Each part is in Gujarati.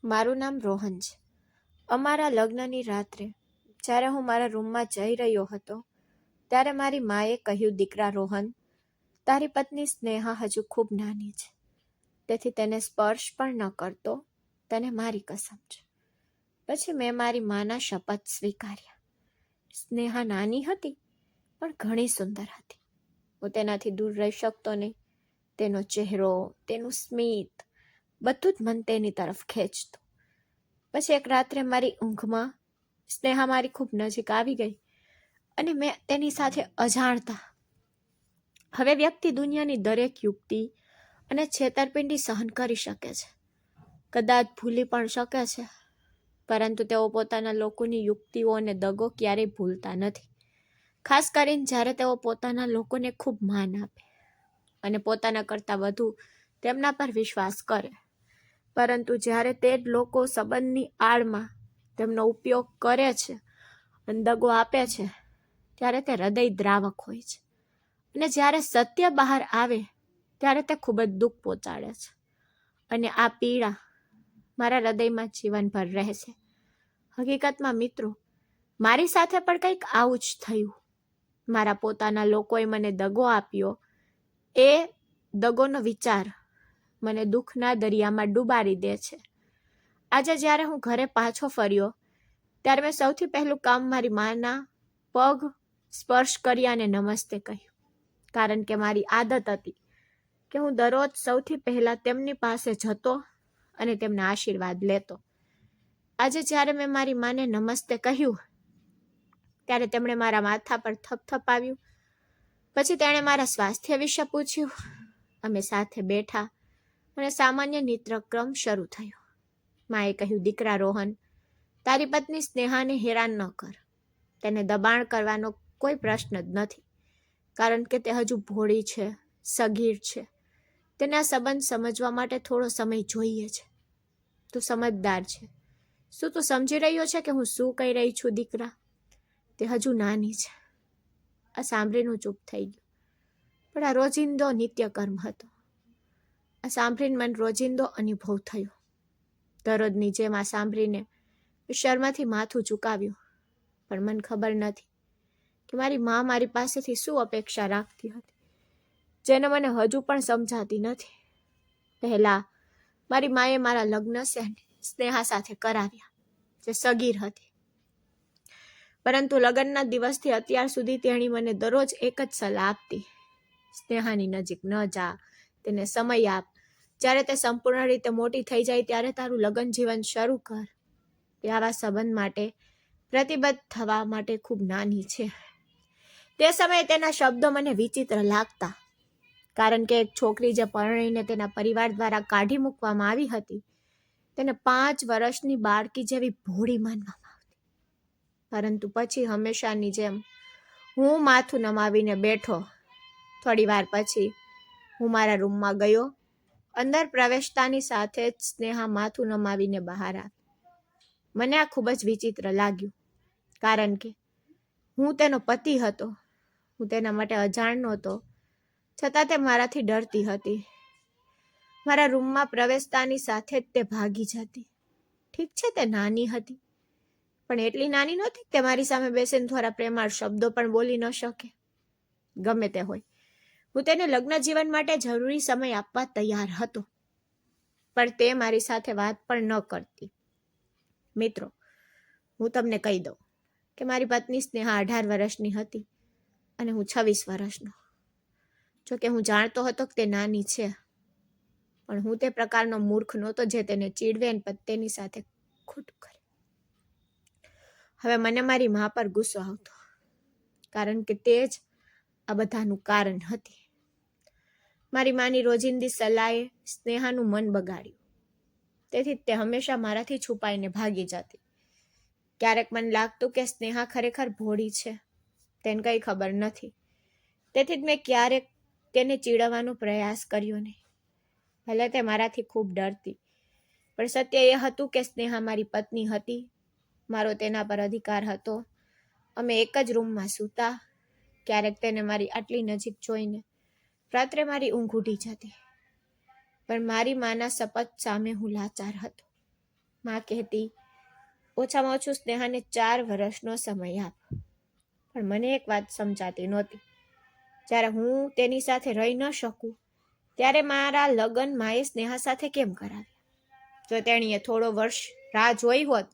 મારું નામ રોહન છે. અમારા લગ્નની રાત્રે જ્યારે હું મારા રૂમમાં જઈ રહ્યો હતો ત્યારે મારી માએ કહ્યું, દીકરા રોહન, તારી પત્ની સ્નેહા હજુ ખૂબ નાની છે, તેથી તેને સ્પર્શ પણ ન કરતો, તને મારી કસમ છે. પછી મેં મારી માના શપથ સ્વીકાર્યા. સ્નેહા નાની હતી પણ ઘણી સુંદર હતી. હું તેનાથી દૂર રહી શકતો નહીં. તેનો ચહેરો, તેનું સ્મિત, બધું જ મન તેની તરફ ખેંચતું. પછી એક રાત્રે મારી ઊંઘમાં સ્નેહા મારી ખૂબ નજીક આવી ગઈ અને મેં તેની સાથે અજાણતા. હવે વ્યક્તિ દુનિયાની દરેક યુક્તિ અને છેતરપિંડી સહન કરી શકે છે, કદાચ ભૂલી પણ શકે છે, પરંતુ તેઓ પોતાના લોકોની યુક્તિઓ અને દગો ક્યારેય ભૂલતા નથી. ખાસ કરીને જ્યારે તેઓ પોતાના લોકોને ખૂબ માન આપે અને પોતાના કરતાં વધુ તેમના પર વિશ્વાસ કરે. પરંતુ જ્યારે તે જ લોકો સંબંધની આડમાં તેમનો ઉપયોગ કરે છે અને દગો આપે છે, ત્યારે તે હૃદય દ્રાવક હોય છે. અને જ્યારે સત્ય બહાર આવે ત્યારે તે ખૂબ જ દુઃખ પહોંચાડે છે. અને આ પીડા મારા હૃદયમાં જીવનભર રહેશે. હકીકતમાં મિત્રો, મારી સાથે પણ કંઈક આવું જ થયું. મારા પોતાના લોકોએ મને દગો આપ્યો. એ દગોનો વિચાર મને દુઃખના દરિયામાં ડૂબાડી દે છે. આજે જ્યારે હું ઘરે પાછો ફર્યો ત્યારે મેં સૌથી પહેલું કામ મારી માના પગ સ્પર્શ કર્યા અને નમસ્તે કહ્યું, કારણ કે મારી આદત હતી કે હું દરરોજ સૌથી પહેલા તેમની પાસે જતો અને તેમના આશીર્વાદ લેતો. આજે જ્યારે મેં મારી માને નમસ્તે કહ્યું ત્યારે તેમણે મારા માથા પર થપથપાવ્યું. પછી તેણે મારા સ્વાસ્થ્ય વિશે પૂછ્યું. અમે સાથે બેઠા અને સામાન્ય નિત્યક્રમ શરૂ થયો. માએ કહ્યું, દીકરા રોહન, તારી પત્ની સ્નેહાને હેરાન ન કર. તેને દબાણ કરવાનો કોઈ પ્રશ્ન જ નથી, કારણ કે તે હજુ ભોળી છે, સગીર છે. તેને આ સંબંધ સમજવા માટે થોડો સમય જોઈએ છે. તું સમજદાર છે. શું તું સમજી રહ્યો છે કે હું શું કહી રહી છું દીકરા? તે હજુ નાની છે. આ સાંભળીને હું ચૂપ થઈ ગયો. પણ આ રોજિંદો નિત્યકર્મ હતો. આ સાંભળીને મને રોજિંદો અનુભવ થયો. દરરોજની જેમ આ સાંભળીને શર્માથી માથું ઝુકાવ્યું. પણ મને ખબર નથી કે મારી મા મારી પાસેથી શું અપેક્ષા રાખતી હતી, જેને મને હજુ પણ સમજાતી નથી. પહેલા મારી માએ મારા લગ્ન સ્નેહા સાથે કરાવ્યા, જે સગીર હતી. પરંતુ લગ્નના દિવસથી અત્યાર સુધી તેણી મને દરરોજ એક જ સલાહ આપતી, સ્નેહાની નજીક ન જા, તેને સમય આપ. જ્યારે તે સંપૂર્ણ રીતે મોટી થઈ જાય ત્યારે તારું લગ્ન જીવન શરૂ કર. તે આવા સંબંધ માટે પ્રતિબદ્ધ થવા માટે ખૂબ નાની છે. તે સમયે તેના શબ્દો મને વિચિત્ર લાગતા, કારણ કે એક છોકરી જે પરણીને તેના પરિવાર દ્વારા કાઢી મૂકવામાં આવી હતી, તેને 5 વર્ષની બાળકી જેવી ભોળી માનવામાં આવતી. પરંતુ પછી હંમેશાની જેમ હું માથું નમાવીને બેઠો. થોડી વાર પછી હું મારા રૂમમાં ગયો. અંદર પ્રવેશતાની સાથે જ સ્નેહા માથું નમાવીને બહાર આવી. મને આ ખૂબ જ વિચિત્ર લાગ્યું, કારણ કે હું તેનો પતિ હતો. હું તેના માટે અજાણ નહોતો, છતાં તે મારાથી ડરતી હતી. મારા રૂમમાં પ્રવેશતાની સાથે જ તે ભાગી જતી. ઠીક છે, તે નાની હતી, પણ એટલી નાની નહોતી કે મારી સામે બેસીને થોડા પ્રેમાળ શબ્દો પણ બોલી ન શકે. ગમે તે હોય, હું તેને લગ્ન જીવન માટે જરૂરી સમય આપવા તૈયાર હતો, પણ તે મારી સાથે વાત પણ ન કરતી. મિત્રો, હું તમને કહી દઉં કે મારી પત્ની સ્નેહા 18 વર્ષની હતી અને હું 26 વર્ષનો. જોકે હું જાણતો હતો કે તે નાની છે, પણ હું તે પ્રકારનો મૂર્ખ નહોતો જે તેને ચીડવે અને તેની સાથે ખોટું કરે. હવે મને મારી મા પર ગુસ્સો આવતો, કારણ કે તે જ આ બધાનું કારણ હતી. મારી માની રોજિંદી સલાહે સ્નેહાનું મન બગાડ્યું. તેથી તે હંમેશા મારાથી છુપાઈને ભાગી જતી. ક્યારેક મને લાગતું કે સ્નેહા ખરેખર ભોળી છે, તેને કંઈ ખબર નથી. તેથી જ મેં ક્યારેક તેને ચીડવવાનો પ્રયાસ કર્યો નહીં. ભલે તે મારાથી ખૂબ ડરતી, પણ સત્ય એ હતું કે સ્નેહા મારી પત્ની હતી. મારો તેના પર અધિકાર હતો. અમે એક જ રૂમમાં સૂતા. ક્યારેક તેને મારી આટલી નજીક જોઈને રાત્રે મારી ઊંઘ ઉડી જતી. પણ મારી માના શપથ સામે હું લાચાર હતો. માં કહેતી, ઓછામાં ઓછું સ્નેહાને 4 વર્ષનો સમય આપ. પણ મને એક વાત સમજાતી નહોતી. જ્યારે હું તેની સાથે રહી ન શકું ત્યારે મારા લગ્ન માએ સ્નેહા સાથે કેમ કરાવ્યા? જો તેણીએ થોડો વર્ષ રાહ જોઈ હોત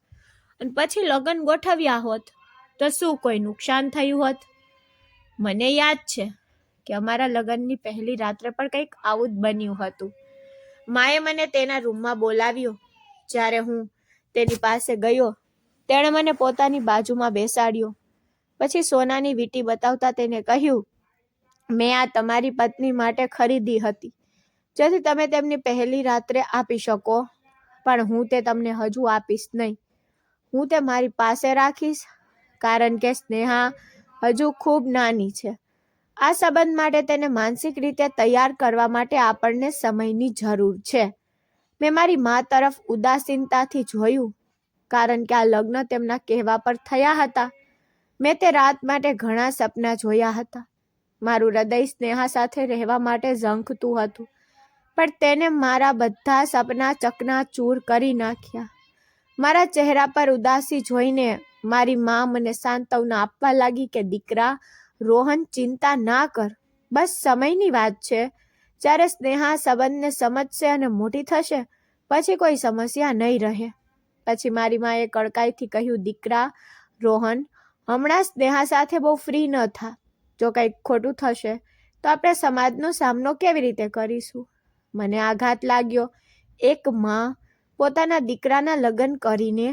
અને પછી લગ્ન ગોઠવ્યા હોત તો શું કોઈ નુકસાન થયું હોત? મને યાદ છે કે અમારા લગ્નની પહેલી રાત્રે પણ કંઈક આવું જ બન્યું હતું. માએ મને તેના રૂમમાં બોલાવ્યો. જ્યારે હું તેની પાસે ગયો, તેણે મને પોતાની બાજુમાં બેસાડ્યો. પછી સોનાની વીંટી બતાવતા તેને કહ્યું, મેં આ તમારી પત્ની માટે ખરીદી હતી, જેથી તમે તેમની પહેલી રાત્રે આપી શકો, પણ હું તે તમને હજુ આપીશ નહીં. હું તે મારી પાસે રાખીશ, કારણ કે સ્નેહા હજુ ખૂબ નાની છે. આ સંબંધ માટે તેને માનસિક રીતે તૈયાર કરવા માટે આપણને સમયની જરૂર છે. મેં મારી મા તરફ ઉદાસીનતાથી જોયું, કારણ કે આ લગ્ન તેમના કહેવા પર થયા હતા. મેં તે રાત માટે ઘણા સપના જોયા હતા. મારું હૃદય સ્નેહા સાથે રહેવા માટે ઝંખતું હતું, પણ તેને મારા બધા સપના ચકનાચૂર કરી નાખ્યા. મારા ચહેરા પર ઉદાસી જોઈને મારી મા મને સાંત્વના આપવા લાગી કે દીકરા રોહન, ચિંતા ના કર, બસ સમયની વાત છે. જ્યારે સ્નેહા સંબંધને સમજશે અને મોટી થશે પછી કોઈ સમસ્યા નહીં રહે. પછી મારી માએ કડકાઈથી કહ્યું, દીકરા રોહન, હમણાં સ્નેહા સાથે બહુ ફ્રી ન થા. જો કંઈક ખોટું થશે તો આપણે સમાજનો સામનો કેવી રીતે કરીશું? મને આઘાત લાગ્યો. એક માં પોતાના દીકરાના લગ્ન કરીને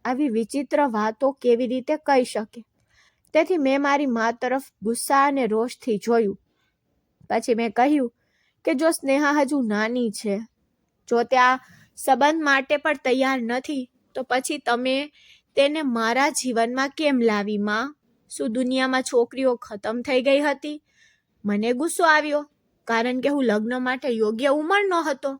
આવી વિચિત્ર વાતો કેવી રીતે કહી શકે? તેથી મેં મારી મા તરફ ગુસ્સા અને રોષથી જોયું. પછી મેં કહ્યું કે જો સ્નેહા હજુ નાની છે, જો તે આ સંબંધ માટે પણ તૈયાર નથી, તો પછી તમે તેને મારા જીવનમાં કેમ લાવી માં? શું દુનિયામાં છોકરીઓ ખતમ થઈ ગઈ હતી? મને ગુસ્સો આવ્યો, કારણ કે હું લગ્ન માટે યોગ્ય ઉંમરનો હતો.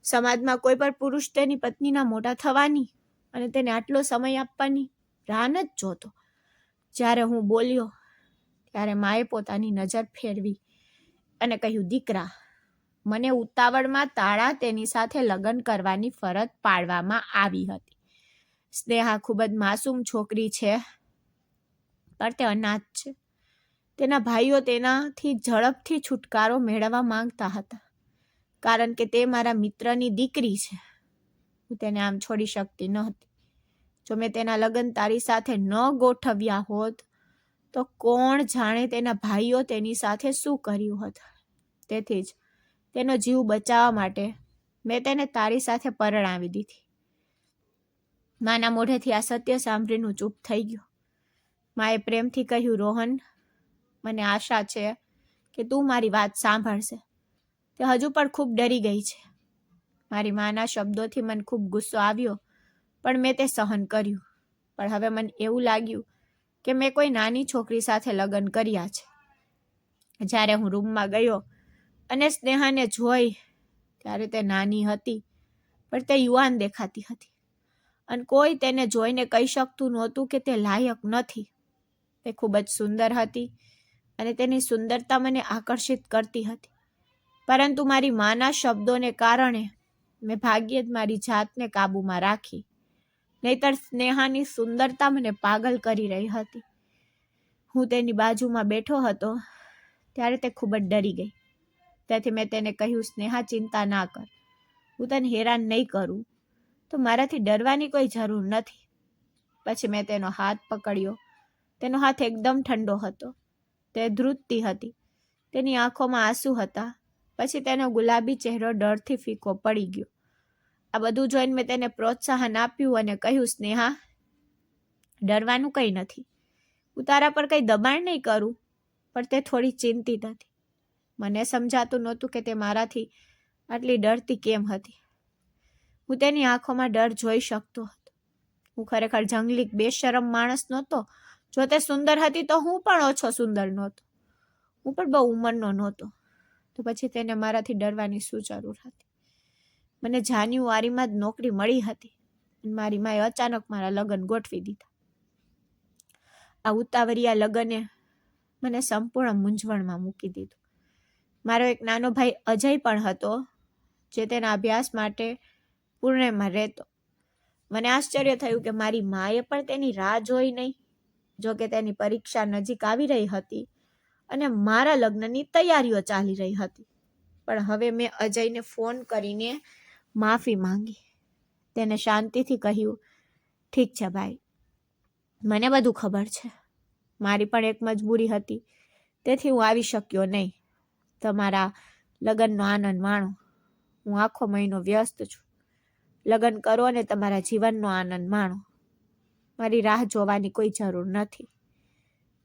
સમાજમાં કોઈ પણ પુરુષ તેની પત્નીના મોટા થવાની અને તેને આટલો સમય આપવાની રાહ ન જ જોતો. જ્યારે હું બોલ્યો ત્યારે માએ પોતાની નજર ફેરવી અને કહ્યું, દીકરા, મને ઉતાવળમાં તાળા તેની સાથે લગ્ન કરવાની ફરજ પાડવામાં આવી હતી. સ્નેહા ખૂબ જ માસૂમ છોકરી છે, પણ તે અનાથ છે. તેના ભાઈઓ તેનાથી ઝડપથી છુટકારો મેળવવા માંગતા હતા, કારણ કે તે મારા મિત્રની દીકરી છે. હું તેને આમ છોડી શકતી નહોતી. જો મેં તેના લગ્ન તારી સાથે ન ગોઠવ્યા હોત તો કોણ જાણે તેના ભાઈઓ તેની સાથે શું કર્યું હોત. તેથી જ તેનો જીવ બચાવવા માટે મેં તેને તારી સાથે પરણાવી દીધી. માના મોઢેથી આ સત્ય સાંભળીને હું ચૂપ થઈ ગયો. માએ પ્રેમથી કહ્યું, રોહન, મને આશા છે કે તું મારી વાત સાંભળશે. તે હજુ પણ ખૂબ ડરી ગઈ છે. મારી માના શબ્દોથી મને ખૂબ ગુસ્સો આવ્યો, પણ મેં તે સહન કર્યું. પણ હવે મને એવું લાગ્યું કે મેં કોઈ નાની છોકરી સાથે લગ્ન કર્યા છે. જ્યારે હું રૂમમાં ગયો અને સ્નેહાને જોઈ ત્યારે તે નાની હતી, પણ તે યુવાન દેખાતી હતી અને કોઈ તેને જોઈને કહી શકતું નહોતું કે તે લાયક નથી. તે ખૂબ જ સુંદર હતી અને તેની સુંદરતા મને આકર્ષિત કરતી હતી. પરંતુ મારી માના શબ્દોને કારણે મેં ભાગ્યે જ મારી જાતને કાબૂમાં રાખી, નહીતર સ્નેહાની સુંદરતા મને પાગલ કરી રહી હતી. હું તેની બાજુમાં બેઠો હતો ત્યારે તે ખૂબ જ ડરી ગઈ. તેથી મેં તેને કહ્યું, સ્નેહા, ચિંતા ના કર, હું તને હેરાન નહીં કરું, તો મારાથી ડરવાની કોઈ જરૂર નથી. પછી મેં તેનો હાથ પકડ્યો. તેનો હાથ એકદમ ઠંડો હતો. તે ધ્રુજતી હતી. તેની આંખોમાં આંસુ હતા. પછી તેનો ગુલાબી ચહેરો ડરથી ફીકો પડી ગયો. આ બધું જોઈને મેં તેને પ્રોત્સાહન આપ્યું અને કહ્યું, સ્નેહા, ડરવાનું કંઈ નથી. હું તારા પર કંઈ દબાણ નહીં કરું. પણ તે થોડી ચિંતિત હતી. મને સમજાતું નહોતું કે તે મારાથી આટલી ડરતી કેમ હતી. હું તેની આંખોમાં ડર જોઈ શકતો હતો. હું ખરેખર જંગલી બેશરમ માણસ નહોતો. જો તે સુંદર હતી તો હું પણ ઓછો સુંદર નહોતો. હું પણ બહુ ઉંમરનો નહોતો. તો પછી તેને મારાથી ડરવાની શું જરૂર હતી? મને જાન્યુઆરીમાં જ નોકરી મળી હતી અને મારી માએ અચાનક મારા લગ્ન ગોઠવી દીધા. આ ઉતાવળિયા લગ્ને મને સંપૂર્ણ મૂંઝવણમાં મૂકી દીધું. મારો એક નાનો ભાઈ અજય પણ હતો, જે તેના અભ્યાસ માટે પુણેમાં રહેતો. મને આશ્ચર્ય થયું કે મારી માએ પણ તેની રાહ જોઈ નહીં. જોકે તેની પરીક્ષા નજીક આવી રહી હતી અને મારા લગ્નની તૈયારીઓ ચાલી રહી હતી. પણ હવે મેં અજયને ફોન કરીને માફી માંગી. તેને શાંતિથી કહ્યું, ઠીક છે ભાઈ, મને બધું ખબર છે. મારી પણ એક મજબૂરી હતી, તેથી હું આવી શક્યો નહીં. તમારા લગ્નનો આનંદ માણો. હું આખો મહિનો વ્યસ્ત છું. લગ્ન કરો અને તમારા જીવનનો આનંદ માણો. મારી રાહ જોવાની કોઈ જરૂર નથી.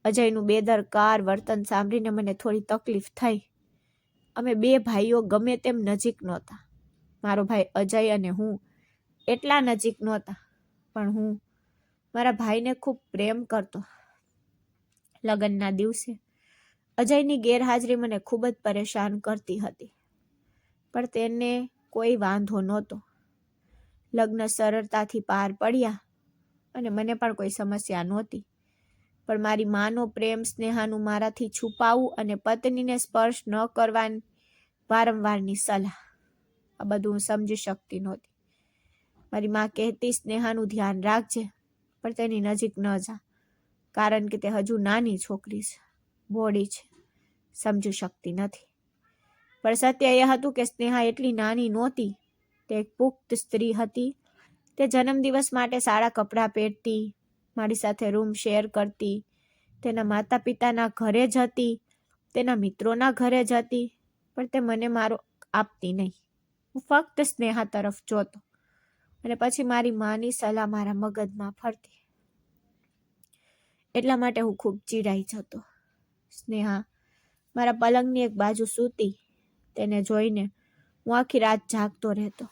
અજયનું બેદરકાર વર્તન સાંભળીને મને થોડી તકલીફ થઈ. અમે બે ભાઈઓ ગમે તેમ નજીક નહોતા. મારો ભાઈ અજય અને હું એટલા નજીક નહોતા, પણ હું મારા ભાઈને ખૂબ પ્રેમ કરતો. લગ્નના દિવસે અજયની ગેરહાજરી મને ખૂબ જ પરેશાન કરતી હતી, પણ તેને કોઈ વાંધો નહોતો. લગ્ન સરળતાથી પાર પડ્યા અને મને પણ કોઈ સમસ્યા નહોતી. પણ મારી માનો પ્રેમ સ્નેહાનું મારાથી છુપાવવું અને પત્નીને સ્પર્શ ન કરવાની વારંવારની સલાહ, આ બધું હું સમજી શકતી નહોતી. મારી મા કહેતી, સ્નેહાનું ધ્યાન રાખજે, પણ તેની નજીક ન જા, કારણ કે તે હજુ નાની છોકરી છે, બોડી છે, સમજી શકતી નથી. પણ સત્ય એ હતું કે સ્નેહા એટલી નાની નહોતી. તે એક પુખ્ત સ્ત્રી હતી. તે જન્મદિવસ માટે સારા કપડાં પહેરતી, મારી સાથે રૂમ શેર કરતી, તેના માતા પિતાના ઘરે જતી, તેના મિત્રોના ઘરે જતી, પણ તે મને મારો આપતી નહીં. હું ફક્ત સ્નેહા તરફ જોતો અને પછી મારી માની સલાહ મારા મગજમાં ફરતી. એટલા માટે હું ખૂબ ચીડાઈ જતો. સ્નેહા મારા પલંગની એક બાજુ સૂતી. તેને જોઈને હું આખી રાત જાગતો રહેતો.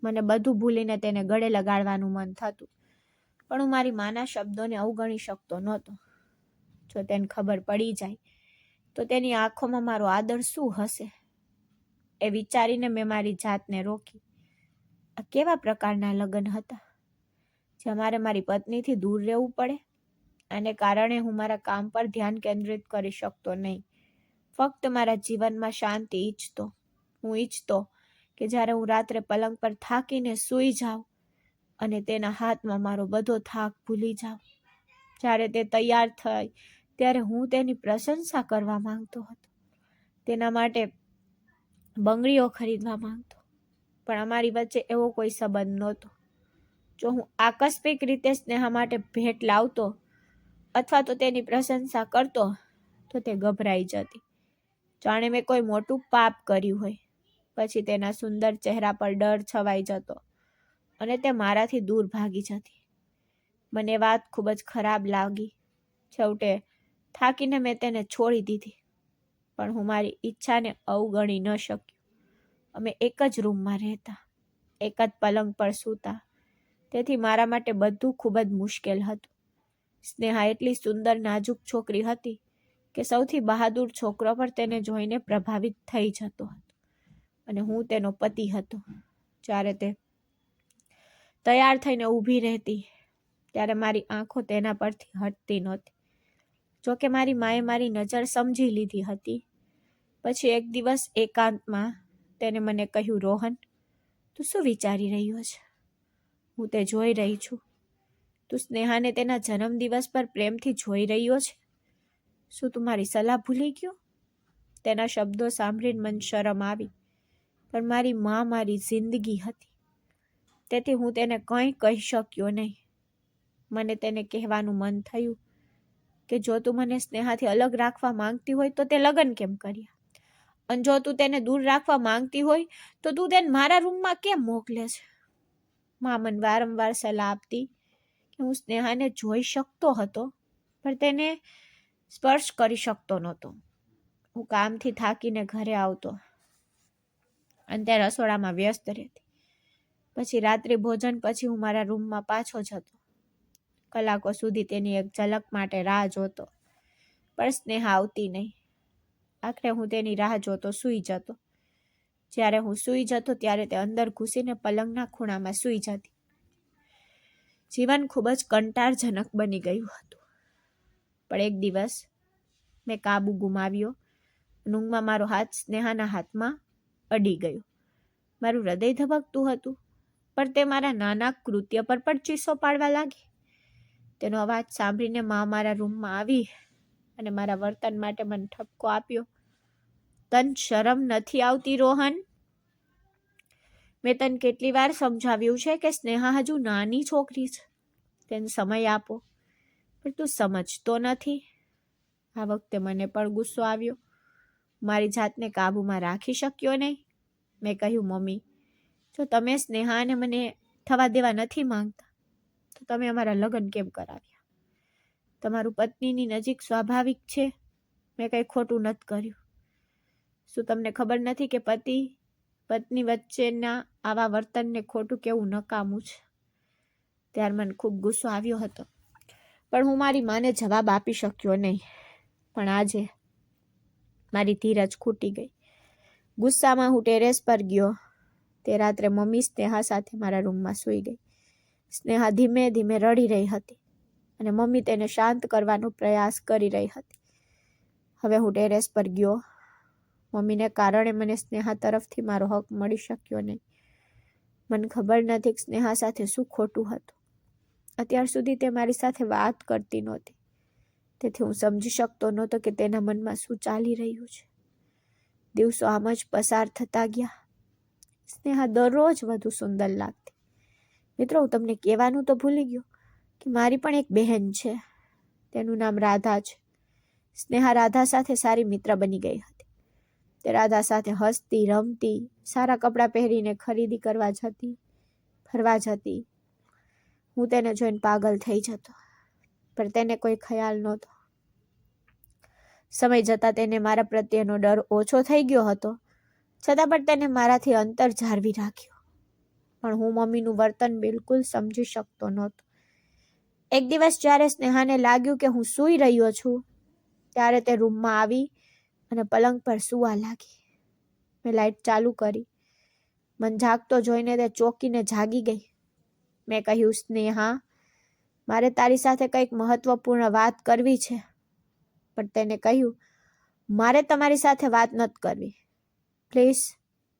મને બધું ભૂલીને તેને ગળે લગાડવાનું મન થતું, પણ હું મારી માના શબ્દોને અવગણી શકતો નહોતો. જો તેને ખબર પડી જાય તો તેની આંખોમાં મારો આદર શું હશે, એ વિચારીને મેં મારી જાતને રોકી. આ કેવા પ્રકારના લગ્ન હતા, જ્યાં મારે મારી પત્નીથી દૂર રહેવું પડે? આને કારણે હું મારા કામ પર ધ્યાન કેન્દ્રિત કરી શકતો નહીં. ફક્ત મારા જીવનમાં શાંતિ ઈચ્છતો. હું ઈચ્છતો કે જ્યારે હું રાત્રે પલંગ પર થાકીને સૂઈ જાઉં અને તેના હાથમાં મારો બધો થાક ભૂલી જાઉં. જ્યારે તે તૈયાર થઈ ત્યારે હું તેની પ્રશંસા કરવા માંગતો હતો, તેના માટે બંગડીઓ ખરીદવા માંગતો. પણ અમારી વચ્ચે એવો કોઈ સંબંધ નહોતો. જો હું આકસ્મિક રીતે સ્નેહા માટે ભેટ લાવતો અથવા તો તેની પ્રશંસા કરતો તો તે ગભરાઈ જતી, જાણે મેં કોઈ મોટું પાપ કર્યું હોય. પછી તેના સુંદર ચહેરા પર ડર છવાઈ જતો અને તે મારાથી દૂર ભાગી જતી. મને વાત ખૂબ જ ખરાબ લાગી. છેવટે થાકીને મેં તેને છોડી દીધી, પણ હું મારી ઈચ્છાને અવગણી ન શક્યો. અમે એક જ રૂમમાં રહેતા, એક જ પલંગ પર સૂતા, તેથી મારા માટે બધું ખૂબ જ મુશ્કેલ હતું. સ્નેહા એટલી સુંદર નાજુક છોકરી હતી કે સૌથી બહાદુર છોકરો પણ તેને જોઈને પ્રભાવિત થઈ જતો હતો, અને હું તેનો પતિ હતો. જ્યારે તે તૈયાર થઈને ઊભી રહેતી ત્યારે મારી આંખો તેના પરથી હટતી નહોતી. જોકે મારી માએ મારી નજર સમજી લીધી હતી. પછી એક દિવસ એકાંતમાં તેને મને કહ્યું, રોહન, તું શું વિચારી રહ્યો છે? હું તે જોઈ રહી છું. તું સ્નેહાને તેના જન્મદિવસ પર પ્રેમથી જોઈ રહ્યો છે. શું તું મારી સલાહ ભૂલી ગયો? તેના શબ્દો સાંભળીને મને શરમ આવી, પણ મારી મા મારી જિંદગી હતી, તેથી હું તેને કંઈ કહી શક્યો નહીં. મને તેને કહેવાનું મન થયું કે જો તું મને સ્નેહાથી અલગ રાખવા માંગતી હોય તો તે લગ્ન કેમ કર્યા? અને જો તું તેને દૂર રાખવા માંગતી હોય તો તું તેને મારા રૂમમાં કેમ મોકલે છે? મા મને વારંવાર સલાહ આપતી કે હું સ્નેહાને જોઈ શકતો હતો, પણ તેને સ્પર્શ કરી શકતો નહોતો. હું કામથી થાકીને ઘરે આવતો અને તે રસોડામાં વ્યસ્ત રહેતી. પછી રાત્રિ ભોજન પછી હું મારા રૂમમાં પાછો જતો. કલાકો સુધી તેની એક ઝલક માટે રાહ જોતો, પણ સ્નેહા આવતી નહીં. આખરે હું તેની રાહ જોતો સૂઈ જતો. જ્યારે હું સૂઈ જતો ત્યારે તે અંદર ઘૂસીને પલંગના ખૂણામાં સૂઈ જતી. જીવન ખૂબ જ કંટાળજનક બની ગયું હતું. પણ એક દિવસ મેં કાબુ ગુમાવ્યો. ઊંઘમાં મારો હાથ સ્નેહાના હાથમાં અડી ગયો. મારું હૃદય ધબકતું હતું. પણ તે મારા નાના કૃત્ય પર પણ ચીસો પાડવા લાગી. તેનો અવાજ સાંભળીને માં મારા રૂમમાં આવી અને મારા વર્તન માટે મને ઠપકો આપ્યો. તન શરમ નથી આવતી રોહન? મેં તને કેટલી વાર સમજાવ્યું છે કે સ્નેહા હજુ નાની છોકરી છે, તેને સમય આપો, પણ તું સમજતો નથી. આ વખતે મને પણ ગુસ્સો આવ્યો. મારી જાતને કાબૂમાં રાખી શક્યો નહીં. મેં કહ્યું, મમ્મી, જો તમે સ્નેહાને મને થવા દેવા નથી માંગતા તો તમે અમારા લગ્ન કેમ કરાવ્યા? તમારું પત્નીની નજીક સ્વાભાવિક છે. મેં કંઈ ખોટું નથી કર્યું. શું તમને ખબર નથી કે પતિ પત્ની વચ્ચેના આવા વર્તનને ખોટું કેવું નકામું છે? ત્યારે મને ખૂબ ગુસ્સો આવ્યો હતો, પણ હું મારી માને જવાબ આપી શક્યો નહીં. પણ આજે મારી ધીરજ ખૂટી ગઈ. ગુસ્સામાં હું ટેરેસ પર ગયો. તે રાત્રે મમ્મી સ્નેહા સાથે મારા રૂમમાં સૂઈ ગઈ. સ્નેહા ધીમે ધીમે રડી રહી હતી અને મમ્મી તેને શાંત કરવાનો પ્રયાસ કરી રહી હતી. હવે હું ટેરેસ પર ગયો. મમ્મીને કારણે મને સ્નેહા તરફથી મારો હક મળી શક્યો નહીં. મને ખબર નથી કે સ્નેહા સાથે શું ખોટું હતું. અત્યાર સુધી તે મારી સાથે વાત કરતી નહોતી, તેથી હું સમજી શકતો નહોતો કે તેના મનમાં શું ચાલી રહ્યું છે. દિવસો આમ જ પસાર થતા ગયા. સ્નેહા દરરોજ વધુ સુંદર લાગતી. મિત્રો, હું તમને કહેવાનું તો ભૂલી ગયો કે મારી પણ એક બહેન છે. તેનું નામ રાધા છે. સ્નેહા રાધા સાથે સારી મિત્ર બની ગઈ હતી. તે રાધા સાથે હસતી, રમતી, સારા કપડાં પહેરીને ખરીદી કરવા જતી, ફરવા જતી. હું તેને જોઈને પાગલ થઈ જતો, પણ તેને કોઈ ખ્યાલ નહોતો. સમય જતાં તેને મારા પ્રત્યેનો ડર ઓછો થઈ ગયો હતો, છતાં પણ તેને મારાથી અંતર જાળવી રાખ્યું. પણ હું મમ્મીનું વર્તન બિલકુલ સમજી શકતો નહોતો. એક દિવસ જ્યારે સ્નેહાને લાગ્યું કે હું સૂઈ રહ્યો છું, ત્યારે તે રૂમમાં આવી અને પલંગ પર સૂવા લાગી. મેં લાઇટ ચાલુ કરી. મને જાગતો જોઈને તે ચોંકીને જાગી ગઈ. મેં કહ્યું, સ્નેહા, મારે તારી સાથે કંઈક મહત્વપૂર્ણ વાત કરવી છે. પણ તેને કહ્યું, મારે તમારી સાથે વાત નથી કરવી. પ્લીઝ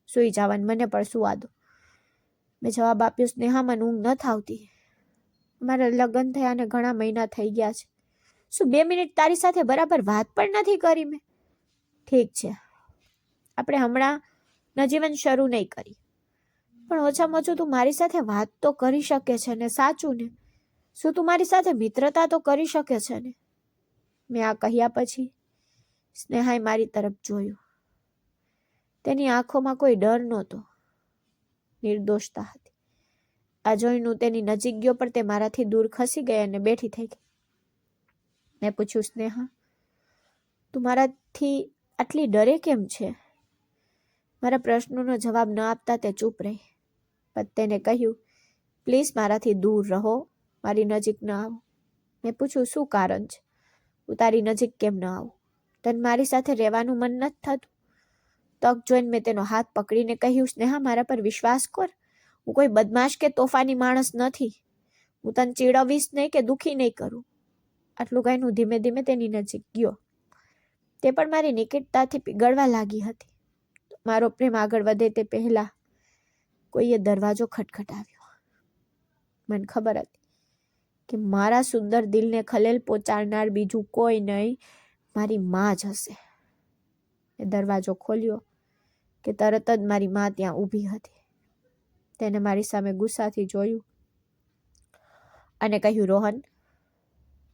સૂઈ જાવ અને મને પણ સૂવા દો. મેં જવાબ આપ્યો, સ્નેહા, મને ઊંઘ નથી આવતી. મારા લગ્ન થયાને ઘણા મહિના થઈ ગયા છે. શું 2 મિનિટ તારી સાથે બરાબર વાત પણ નથી કરી મેં? ઠીક છે, આપણે હમણાં નજીવન શરૂ નહીં કરી, પણ ઓછામાં ઓછું તું મારી સાથે વાત તો કરી શકે છે ને? સાચું ને? શું તું મારી સાથે મિત્રતા તો કરી શકે છે ને? મેં આ કહ્યા પછી સ્નેહાએ મારી તરફ જોયું. તેની આંખોમાં કોઈ ડર નહોતો, નિર્દોષતા હતી. આ જોઈને હું તેની નજીક ગયો, પણ તે મારાથી દૂર ખસી ગઈ અને બેઠી થઈ ગઈ. મેં પૂછ્યું, સ્નેહા, તું મારાથી આટલી ડરે કેમ છે? મારા પ્રશ્નોનો જવાબ ન આપતા તે ચૂપ રહી. પણ તેને કહ્યું, પ્લીઝ મારાથી દૂર રહો, મારી નજીક ન આવો. મેં પૂછ્યું, શું કારણ છે? હું તારી નજીક કેમ ન આવું? તને મારી સાથે રહેવાનું મન નથી થતું? તક જોઈને મેં તેનો હાથ પકડીને કહ્યું, સ્નેહા, મારા પર વિશ્વાસ કર. હું કોઈ બદમાશ કે તોફાની માણસ નથી. હું તને ચીડવીશ નહીં કે દુઃખી નહીં કરું. આટલું કહીને હું ધીમે ધીમે તેની નજીક ગયો. તે પણ મારી નિકટતાથી પીગળવા લાગી હતી. મારો પ્રેમ આગળ વધે તે પહેલા કોઈએ દરવાજો ખટખટાવ્યો. મને ખબર હતી કે મારા સુંદર દિલને ખલેલ પહોંચાડનાર બીજું કોઈ નહીં, મારી માં જ હશે. એ દરવાજો ખોલ્યો કે તરત જ મારી માં ત્યાં ઊભી હતી. તેને મારી સામે ગુસ્સાથી જોયું અને કહ્યું, રોહન,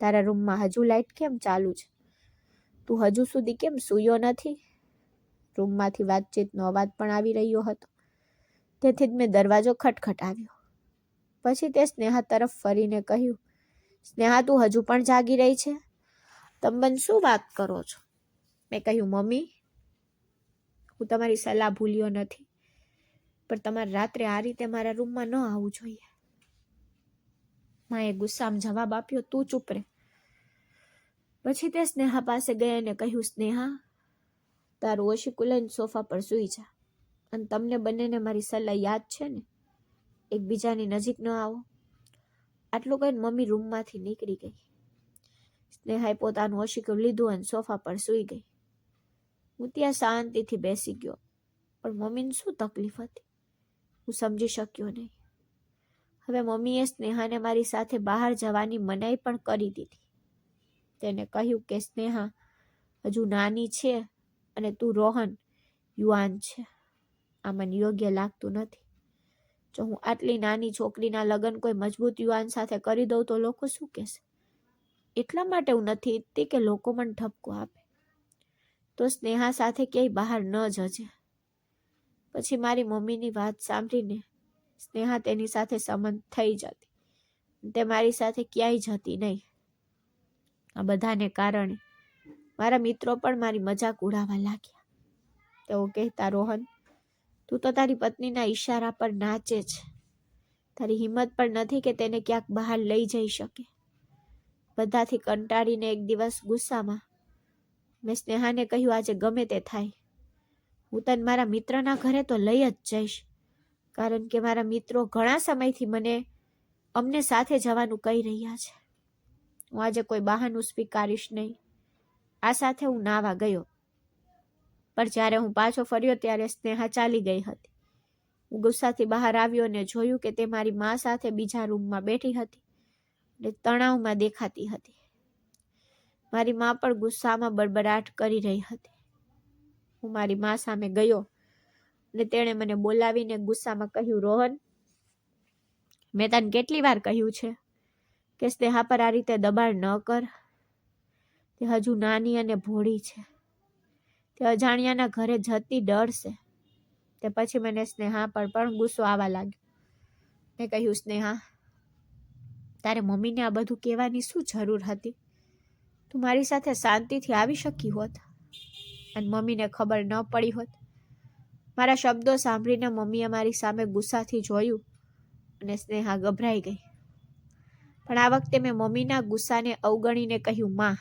તારા રૂમમાં હજુ લાઇટ કેમ ચાલુ છે? તું હજુ સુધી કેમ સૂયો નથી? રૂમમાંથી વાતચીતનો અવાજ પણ આવી રહ્યો હતો. તેથી જ મેં દરવાજો ખટખટાવ્યો. પછી તે સ્નેહા તરફ ફરીને કહ્યું, સ્નેહા, તું હજુ પણ જાગી રહી છે? તમે બંને શું વાત કરો છો? મેં કહ્યું, મમ્મી, હું તમારી સલાહ ભૂલ્યો નથી, પણ તમારે રાત્રે આ રીતે મારા રૂમમાં ન આવવું જોઈએ. માએ ગુસ્સામાં જવાબ આપ્યો, તું ચૂપ રહે. પછી તે સ્નેહા પાસે ગઈ અને કહ્યું, સ્નેહા, તારું ઓશીકું લઈને સોફા પર સૂઈ જા. અને તમને બંનેને મારી સલાહ યાદ છે ને? એકબીજાની નજીક ન આવો. આટલું કહીને મમ્મી રૂમમાંથી નીકળી ગઈ. સ્નેહાએ પોતાનું ઓશીકું લીધું અને સોફા પર સૂઈ ગઈ. હું ત્યાં શાંતિથી બેસી ગયો, પણ મમ્મીને શું તકલીફ હતી હું સમજી શક્યો નહીં. હવે મમ્મીએ સ્નેહાને મારી સાથે બહાર જવાની મનાઈ પણ કરી દીધી. તેને કહ્યું કે સ્નેહા હજુ નાની છે અને તું રોહન યુવાન છે. આ મને યોગ્ય લાગતું નથી. જો હું આટલી નાની છોકરીના લગ્ન કોઈ મજબૂત યુવાન સાથે કરી દઉં તો લોકો શું કહેશે? એટલા માટે હું નથી ઈચ્છતી કે લોકો મને ઠપકો આપે. તો સ્નેહા સાથે ક્યાંય બહાર ન જજે. પછી મારી મમ્મીની વાત સાંભળીને સ્નેહા તેની સાથે સંમત થઈ જતી. તે મારી સાથે ક્યાંય જતી નહીં. આ બધાને કારણે મારા મિત્રો પણ મારી મજાક ઉડાવવા લાગ્યા. તેઓ કહેતા, રોહન, તું તો તારી પત્નીના ઈશારા પર નાચે છે. તારી હિંમત પણ નથી કે તેને ક્યાંક બહાર લઈ જઈ શકે. બધાથી કંટાળીને એક દિવસ ગુસ્સામાં મેં સ્નેહાને કહ્યું, આજે ગમે તે થાય, હું તને મારા મિત્રના ઘરે તો લઈ જ જઈશ. કારણ કે મારા મિત્રો ઘણા સમયથી અમને સાથે જવાનું કહી રહ્યા છે. હું આજે કોઈ બહાનું સ્વીકારીશ નહીં. આ સાથે હું નાવા ગયો. પણ જ્યારે હું પાછો ફર્યો ત્યારે સ્નેહા ચાલી ગઈ હતી. હું ગુસ્સાથી બહાર આવ્યો અને જોયું કે તે મારી મા સાથે બીજા રૂમમાં બેઠી હતી અને તણાવમાં દેખાતી હતી. મારી મા પણ ગુસ્સામાં બડબડાટ કરી રહી હતી. હું મારી મા સામે ગયો અને તેણે મને બોલાવીને ગુસ્સામાં કહ્યું, રોહન, મેં તને કેટલી વાર કહ્યું છે કે સ્નેહા પર આ રીતે દબાણ ન કર. તે હજુ નાની અને ભોળી છે. તે અજાણ્યાના ઘરે જતી ડરશે. તે પછી મને સ્નેહા પર પણ ગુસ્સો આવવા લાગ્યો. મેં કહ્યું, સ્નેહા, તારે મમ્મીને આ બધું કહેવાની શું જરૂર હતી? તું મારી સાથે શાંતિથી આવી શકી હોત અને મમ્મીને ખબર ન પડી હોત. મારા શબ્દો સાંભળીને મમ્મીએ મારી સામે ગુસ્સાથી જોયું અને સ્નેહા ગભરાઈ ગઈ. પણ આ વખતે મેં મમ્મીના ગુસ્સાને અવગણીને કહ્યું, માં,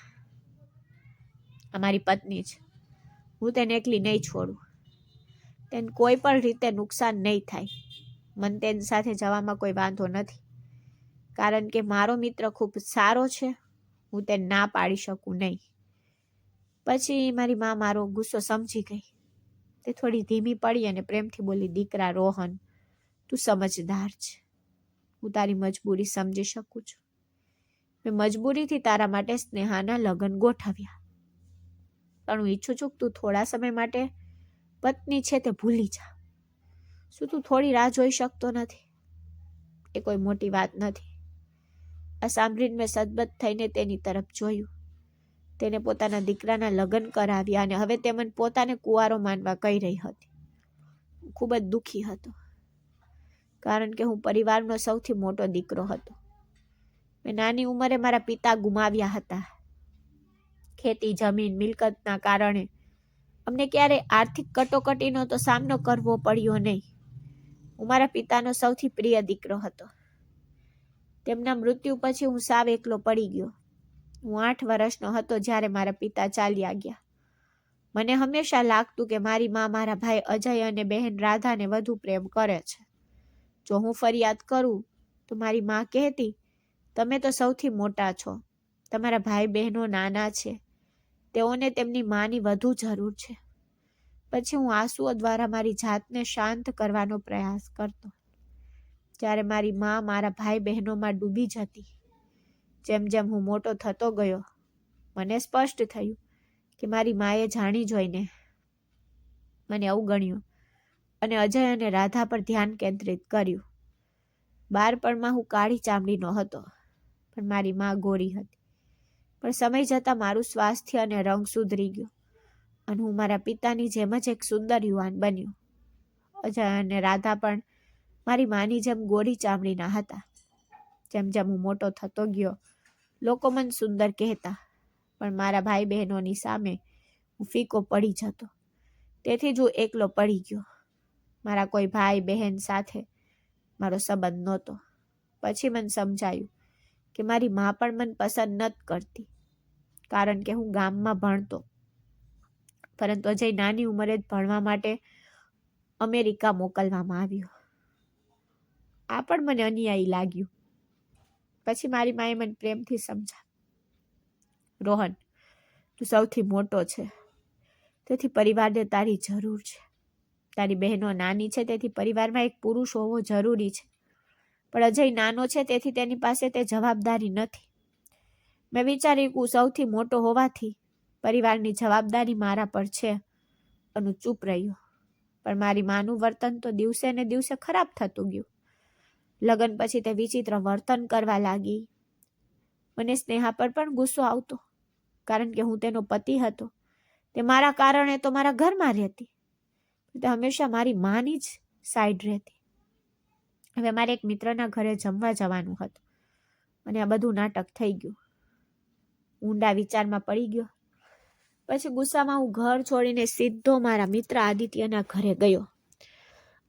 અમારી પત્ની છે. હું તેને એકલી નહીં છોડું. તેને કોઈ પણ રીતે નુકસાન નહીં થાય. મને તેની સાથે જવામાં કોઈ વાંધો નથી. કારણ કે મારો મિત્ર ખૂબ સારો છે. હું તેને ના પાડી શકું નહીં. પછી મારી મા મારો ગુસ્સો સમજી ગઈ. તે થોડી ધીમી પડી અને પ્રેમથી બોલી, દીકરા રોહન, તું સમજદાર છે. હું તારી મજબૂરી સમજી શકું છું. મેં મજબૂરીથી તારા માટે સ્નેહાના લગ્ન ગોઠવ્યા. પણ હું ઈચ્છું છું કે તું થોડા સમય માટે પત્ની છે તે ભૂલી જા. શું તું થોડી રાહ જોઈ શકતો નથી? એ કોઈ મોટી વાત નથી. આ સાંભળીને મેં સદબત થઈને તેની તરફ જોયું. તેને પોતાના દીકરાના લગ્ન કરાવ્યા અને હવે તે મને પોતાને કુંવારો માનવા કહી રહી હતી. હું ખૂબ જ દુઃખી હતો. કારણ કે હું પરિવારનો સૌથી મોટો દીકરો હતો. મેં નાની ઉંમરે મારા પિતા ગુમાવ્યા હતા. ખેતી, જમીન, મિલકતના કારણે અમને ક્યારેય આર્થિક કટોકટીનો તો સામનો કરવો પડ્યો નહીં. હું મારા પિતાનો સૌથી પ્રિય દીકરો હતો. તેમના મૃત્યુ પછી હું સાવ એકલો પડી ગયો. હું 8 વર્ષનો હતો જ્યારે મારા પિતા ચાલ્યા ગયા. મને હંમેશા લાગતું કે મારી મા મારા ભાઈ અજય અને બહેન રાધાને વધુ પ્રેમ કરે છે. જો હું ફરિયાદ કરું તો મારી મા કહેતી, તમે તો સૌથી મોટા છો. તમારા ભાઈ બહેનો નાના છે. તેઓને તેમની માની વધુ જરૂર છે. પછી હું આંસુઓ દ્વારા મારી જાતને શાંત કરવાનો પ્રયાસ કરતો. જ્યારે મારી મા મારા ભાઈ બહેનોમાં ડૂબી જતી. જેમ જેમ હું મોટો થતો ગયો, મને સ્પષ્ટ થયું કે મારી માએ જાણી જોઈને મને અવગણ્યો અને અજય અને રાધા પર ધ્યાન કેન્દ્રિત કર્યું. બાળપણમાં હું કાળી ચામડીનો હતો, પણ મારી મા ગોરી હતી. પણ સમય જતાં મારું સ્વાસ્થ્ય અને રંગ સુધરી ગયો અને હું મારા પિતાની જેમ જ એક સુંદર યુવાન બન્યો. અજય અને રાધા પણ મારી માની જેમ ગોરી ચામડીના હતા. જેમ જેમ હું મોટો થતો ગયો, લોકો મને સુંદર કહેતા, પણ મારા ભાઈ બહેનોની સામે હું ફીકો પડી જતો. તેથી જ હું એકલો પડી ગયો. મારા કોઈ ભાઈ બહેન સાથે મારો સંબંધ નહોતો. પછી મને સમજાયું કે મારી મા પણ મને પસંદ નથી કરતી, કારણ કે હું ગામમાં ભણતો. પરંતુ અજય નાની ઉંમરે જ ભણવા માટે અમેરિકા મોકલવામાં આવ્યો. આ પણ મને અન્યાયી લાગ્યું. પછી મારી માએ મને પ્રેમથી સમજાવ્યું, રોહન, તું સૌથી મોટો છે, તેથી પરિવારને તારી જરૂર છે. તારી બહેનો નાની છે, તેથી પરિવારમાં એક પુરુષ હોવો જરૂરી છે. પણ અજય નાનો છે તેથી તેની પાસે તે જવાબદારી નથી. મેં વિચાર્યું કે હું સૌથી મોટો હોવાથી પરિવારની જવાબદારી મારા પર છે. અને ચૂપ રહ્યો. પણ મારી માનું વર્તન તો દિવસે ને દિવસે ખરાબ થતું ગયું. લગ્ન પછી તે વિચિત્ર વર્તન કરવા લાગી. મને સ્નેહા પર પણ ગુસ્સો આવતો, કારણ કે હું તેનો પતિ હતો. તે મારા કારણે તો મારા ઘરમાં રહેતી. તે હંમેશા મારી માની જ સાઈડ રહેતી. હવે મારે એક મિત્રના ઘરે જમવા જવાનું હતું અને આ બધું નાટક થઈ ગયું. ઊંડા વિચારમાં પડી ગયો. પછી ગુસ્સામાં હું ઘર છોડીને સીધો મારા મિત્ર આદિત્યના ઘરે ગયો.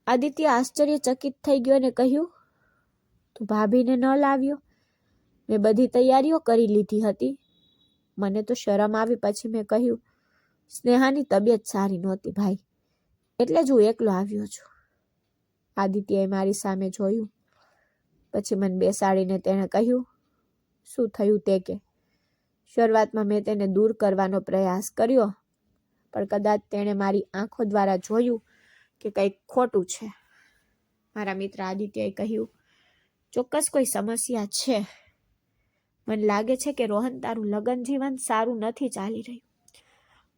આદિત્ય આશ્ચર્યચકિત થઈ ગયો અને કહ્યું, તું ભાભીને ન લાવ્યો? મેં બધી તૈયારીઓ કરી લીધી હતી. મને તો શરમ આવી. પછી મેં કહ્યું, સ્નેહાની તબિયત સારી નહોતી ભાઈ, એટલે જ હું એકલો આવ્યો છું. આદિત્યએ મારી સામે જોયું. પછી મને બેસાડીને તેણે કહ્યું, શું થયું તે કે. શરૂઆતમાં મેં તેને દૂર કરવાનો પ્રયાસ કર્યો, પણ કદાચ તેણે મારી આંખો દ્વારા જોયું કે કંઈક ખોટું છે. મારા મિત્ર આદિત્યએ કહ્યું, ચોક્કસ કોઈ સમસ્યા છે. મને લાગે છે કે રોહન, તારું લગ્ન જીવન સારું નથી ચાલી રહ્યું.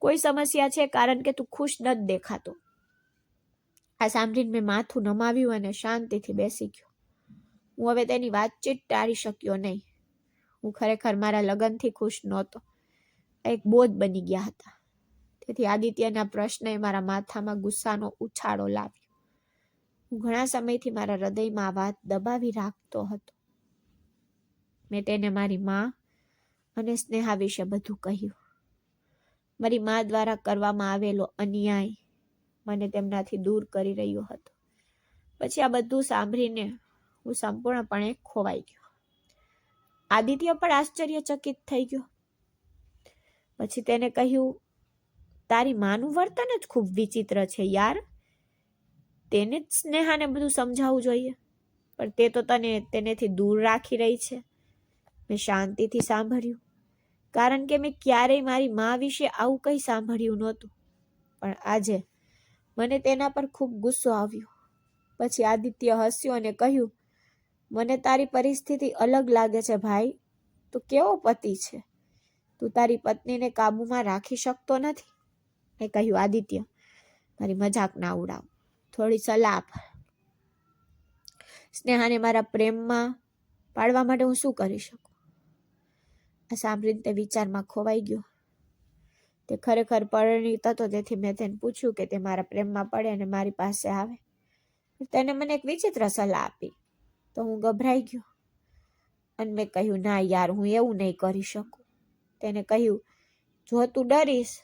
કોઈ સમસ્યા છે, કારણ કે તું ખુશ નથી દેખાતો. આ સાંભળીને મેં માથું નમાવ્યું અને શાંતિથી બેસી ગયો. હું હવે તેની વાતચીત ટાળી શક્યો નહીં. હું ખરેખર મારા લગ્નથી ખુશ નહોતો. એક બોજ બની ગયા હતા. તેથી આદિત્યના પ્રશ્નએ મારા માથામાં ગુસ્સાનો ઉછાળો લાવ્યો. હું ઘણા સમયથી મારા હૃદયમાં આ વાત દબાવી રાખતો હતો. મેં તેને મારી મા અને સ્નેહા વિશે બધું કહ્યું. મારી મા દ્વારા કરવામાં આવેલો અન્યાય મને તેમનાથી દૂર કરી રહ્યો હતો. પછી આ બધું સાંભળીને હું સંપૂર્ણપણે ખોવાઈ ગયો. આદિત્ય પણ આશ્ચર્યચકિત થઈ ગયો. પછી તેને કહ્યું, તારી માનું વર્તન જ ખૂબ વિચિત્ર છે યાર. તેને જ સ્નેહાને બધું સમજાવવું જોઈએ, પણ તે તો તેનેથી દૂર રાખી રહી છે. મેં શાંતિથી સાંભળ્યું, કારણ કે મેં ક્યારેય મારી મા વિશે આવું કંઈ સાંભળ્યું નહોતું. પણ આજે મને તેના પર ખૂબ ગુસ્સો આવ્યો. પછી આદિત્ય હસ્યો અને કહ્યું, મને તારી પરિસ્થિતિ અલગ લાગે છે ભાઈ. તું કેવો પતિ છે? તું તારી પત્નીને કાબૂમાં રાખી શકતો નથી. મેં કહ્યું, આદિત્ય, મારી મજાક ના ઉડાવ. થોડી સલાહ આપ. સ્નેહાને મારા પ્રેમમાં પાડવા માટે હું શું કરી શકું? આ સાંભળીને તે વિચારમાં ખોવાઈ ગયો. તે ખરેખર પરિણીત હતો, તેથી મેં તેને પૂછ્યું કે તે મારા પ્રેમમાં પડે અને મારી પાસે આવે. તેને મને એક વિચિત્ર સલાહ આપી તો હું ગભરાઈ ગયો અને મેં કહ્યું, ના યાર, હું એવું નહીં કરી શકું. તેને કહ્યું, જો તું ડરીશ,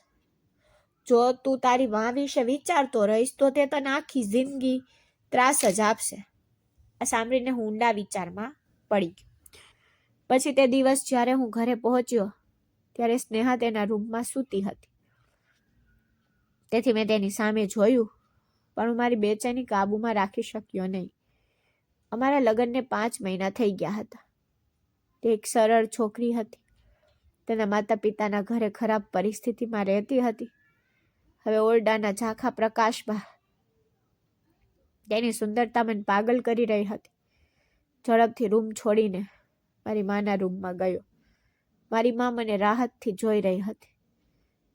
જો તું તારી મા વિશે વિચારતો રહીશ, તો તે તને આખી જિંદગી ત્રાસ જ આપશે. આ સાંભળીને હું ઊંડા વિચારમાં પડી ગયો. પછી તે દિવસ જ્યારે હું ઘરે પહોંચ્યો ત્યારે સ્નેહા તેના રૂમમાં સૂતી હતી. તેથી મેં તેની સામે જોયું, પણ હું મારી બેચેની કાબૂમાં રાખી શક્યો નહીં. અમારા લગ્નને 5 મહિના થઈ ગયા હતા. તે એક સરળ છોકરી હતી. તેના માતા પિતાના ઘરે ખરાબ પરિસ્થિતિમાં રહેતી હતી. હવે ઓરડાના ઝાંખા પ્રકાશમાં તેની સુંદરતા મને પાગલ કરી રહી હતી. ઝડપથી રૂમ છોડીને મારી માના રૂમમાં ગયો. મારી મા મને રાહતથી જોઈ રહી હતી.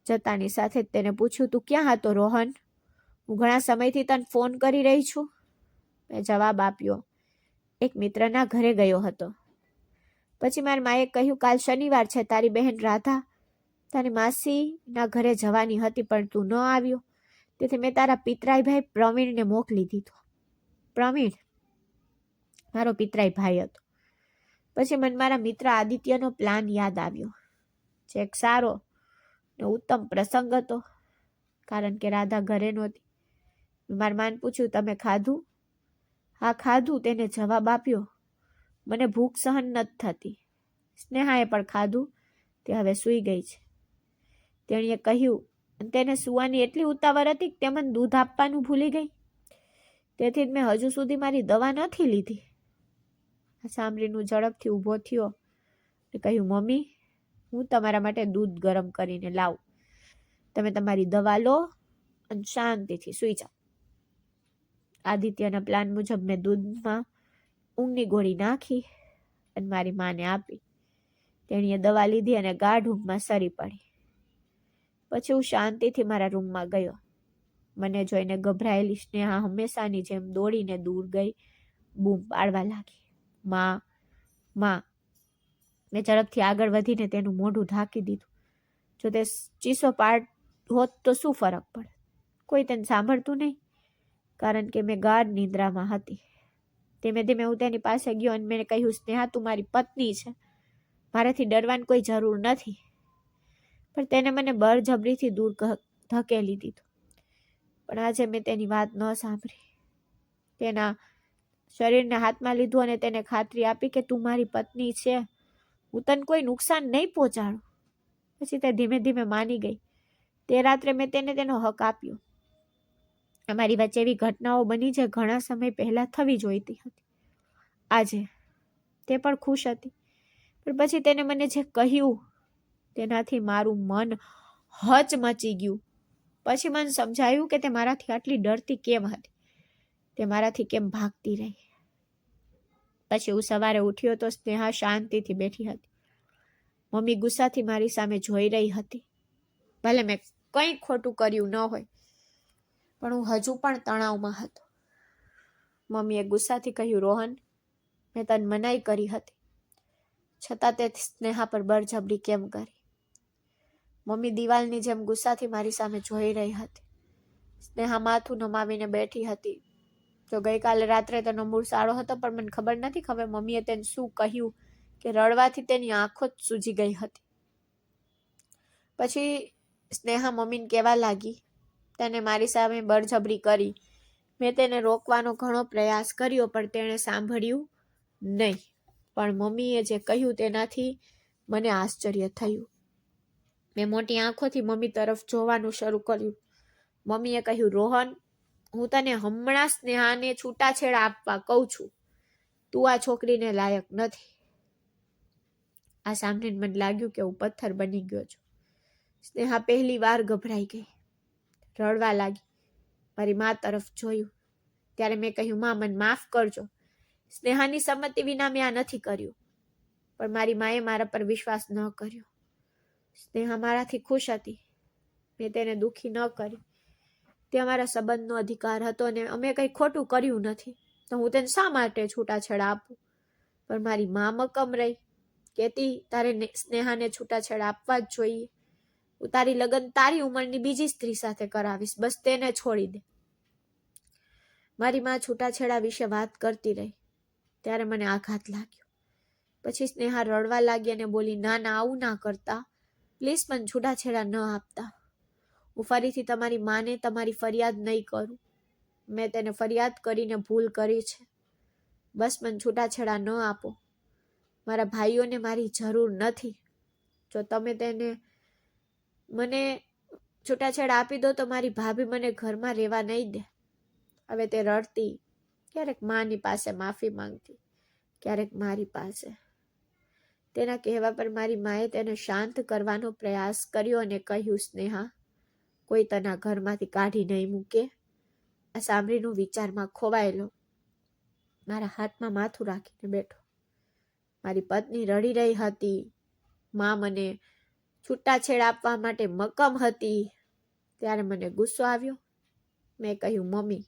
જતાની સાથે જ તેને પૂછ્યું, તું ક્યાં હતો રોહન? હું ઘણા સમયથી તને ફોન કરી રહી છું. મેં જવાબ આપ્યો, એક મિત્રના ઘરે ગયો હતો. પછી મારી માએ કહ્યું, કાલ શનિવાર છે, તારી બહેન રાધા તારી માસીના ઘરે જવાની હતી, પણ તું ન આવ્યો. તેથી મેં તારા પિતરાઈ ભાઈ પ્રવીણને મોકલી દીધો. પ્રવીણ મારો પિતરાઈ ભાઈ હતો. પછી મને મારા મિત્ર આદિત્યનો પ્લાન યાદ આવ્યો, જે એક સારો ને ઉત્તમ પ્રસંગ હતો, કારણ કે રાધા ઘરે નહોતી. મારા માને પૂછ્યું, તમે ખાધું? હા ખાધું, તેને જવાબ આપ્યો. મને ભૂખ સહન નથી થતી. સ્નેહાએ પણ ખાધું. તે હવે સૂઈ ગઈ છે. તેણીએ કહ્યું, તેને સુવાની એટલી ઉતાવળ હતી કે તે મને દૂધ આપવાનું ભૂલી ગઈ. તેથી જ મેં હજુ સુધી મારી દવા નથી લીધી. આ સાંભળીને ઝડપથી ઊભો થયો અને કહ્યું, મમ્મી, હું તમારા માટે દૂધ ગરમ કરીને લાવું. તમે તમારી દવા લો અને શાંતિથી સૂઈ જાઓ. આદિત્યના પ્લાન મુજબ મેં દૂધમાં ઊંઘની ગોળી નાખી અને મારી માને આપી. તેણીએ દવા લીધી અને ગાઢ ઊંઘમાં સરી પડી. પછી હું શાંતિથી મારા રૂમમાં ગયો. મને જોઈને ગભરાયેલી સ્નેહા હંમેશાની જેમ દોડીને દૂર ગઈ, બૂમ પાડવા લાગી, માં, માં. મેં ઝડપથી આગળ વધીને તેનું મોઢું ઢાંકી દીધું. જો તે ચીસો પાડ હોત તો શું ફરક પડે? કોઈ તેને સાંભળતું નહીં, કારણ કે મેં ગાઢ નિંદ્રામાં હતી. ધીમે ધીમે હું તેની પાસે ગયો અને મેં કહ્યું, સ્નેહા, તું મારી પત્ની છે, મારાથી ડરવાની કોઈ જરૂર નથી. પણ તેને મને બળજબરીથી દૂર ધકેલી દીધો. પણ આજે મેં તેની વાત ન સાંભળી. તેના શરીરને હાથમાં લીધું અને તેને ખાતરી આપી કે તું મારી પત્ની છે, હું તને કોઈ નુકસાન નહીં પહોંચાડું. પછી તે ધીમે ધીમે માની ગઈ. તે રાત્રે મેં તેને તેનો હક આપ્યો. અમારી વચ્ચે એવી ઘટનાઓ બની જે ઘણા સમય પહેલા થવી જોઈતી હતી. આજે તે પણ ખુશ હતી, પણ પછી તેને મને જે કહ્યું તેનાથી મારું મન હચમચી ગયું. પછી મને સમજાયું કે તે મારાથી આટલી ડરતી કેમ હતી, તે મારાથી કેમ ભાગતી રહી. પછી હું સવારે ઉઠ્યો તો સ્નેહા શાંતિથી બેઠી હતી. મમ્મી ગુસ્સાથી મારી સામે જોઈ રહી હતી. ભલે મેં કંઈ ખોટું કર્યું ન હોય, પણ હું હજુ પણ તણાવમાં હતો. મમ્મીએ ગુસ્સાથી કહ્યું, રોહન, મેં તને મનાઈ કરી હતી, છતાં તે સ્નેહા પર બળજબરી કેમ કરી? મમ્મી દિવાલની જેમ ગુસ્સાથી મારી સામે જોઈ રહી હતી. સ્નેહા માથું નમાવીને બેઠી હતી. જો ગઈકાલે રાત્રે તેનો મૂડ સારો હતો, પણ મને ખબર નથી કે હવે મમ્મીએ તેને શું કહ્યું કે રડવાથી તેની આંખો જ સૂજી ગઈ હતી. પછી સ્નેહા મમ્મીને કહેવા લાગી, તેને મારી સામે બળજબરી કરી. મેં તેને રોકવાનો ઘણો પ્રયાસ કર્યો, પણ તેણે સાંભળ્યું નહીં. પણ મમ્મીએ જે કહ્યું તેનાથી મને આશ્ચર્ય થયું. મેં મોટી આંખોથી મમ્મી તરફ જોવાનું શરૂ કર્યું. મમ્મીએ કહ્યું, રોહન, હું તને હમણાં સ્નેહાને છૂટાછેડા આપવા કહું છું. તું આ છોકરીને લાયક નથી. આ સાંભળીને મને લાગ્યું કે હું પથ્થર બની ગયો છું. સ્નેહા પહેલી વાર ગભરાઈ ગઈ, રડવા લાગી. મારી મા તરફ જોયું ત્યારે મેં કહ્યું, મા, મને માફ કરજો. સ્નેહાની સંમતિ વિના મેં આ નથી કર્યું. પણ મારી માએ મારા પર વિશ્વાસ ન કર્યો. સ્નેહા મારાથી ખુશ હતી. મેં તેને દુઃખી ન કરી. તે અમારા સંબંધનો અધિકાર હતો અને અમે કંઈ ખોટું કર્યું નથી, તો હું તેને શા માટે છૂટાછેડા આપું? પણ મારી મા મક્કમ રહી, કહેતી, તારે સ્નેહાને છૂટાછેડા આપવા જ જોઈએ. હું તારી લગ્ન તારી ઉંમરની બીજી સ્ત્રી સાથે કરાવીશ, બસ તેને છોડી દે. મારી મા છૂટાછેડા વિશે વાત કરતી રહી ત્યારે મને આઘાત લાગ્યો. પછી સ્નેહા રડવા લાગી અને બોલી, ના ના, આવું ના કરતા, પ્લીઝ મને છૂટાછેડા ન આપતા. હું ફરીથી તમારી માને તમારી ફરિયાદ નહીં કરું. મેં તેને ફરિયાદ કરીને ભૂલ કરી છે. બસ મને છૂટાછેડા ન આપો. મારા ભાઈઓને મારી જરૂર નથી. જો તમે મને છૂટાછેડા આપી દો તો મારી ભાભી મને ઘરમાં રહેવા નહીં દે. હવે તે રડતી, ક્યારેક માની પાસે માફી માંગતી, ક્યારેક મારી પાસે. તેના કહેવા પર મારી માએ તેને શાંત કરવાનો પ્રયાસ કર્યો અને કહ્યું, સ્નેહા, કોઈ તના ઘરમાંથી કાઢી નહીં મૂકે. આ સાંભળીને વિચારમાં ખોવાયેલો મારા હાથમાં માથું રાખીને બેઠો. મારી પત્ની રડી રહી હતી. મા મને છૂટાછેડા આપવા માટે મક્કમ હતી. ત્યારે મને ગુસ્સો આવ્યો. મેં કહ્યું, મમ્મી,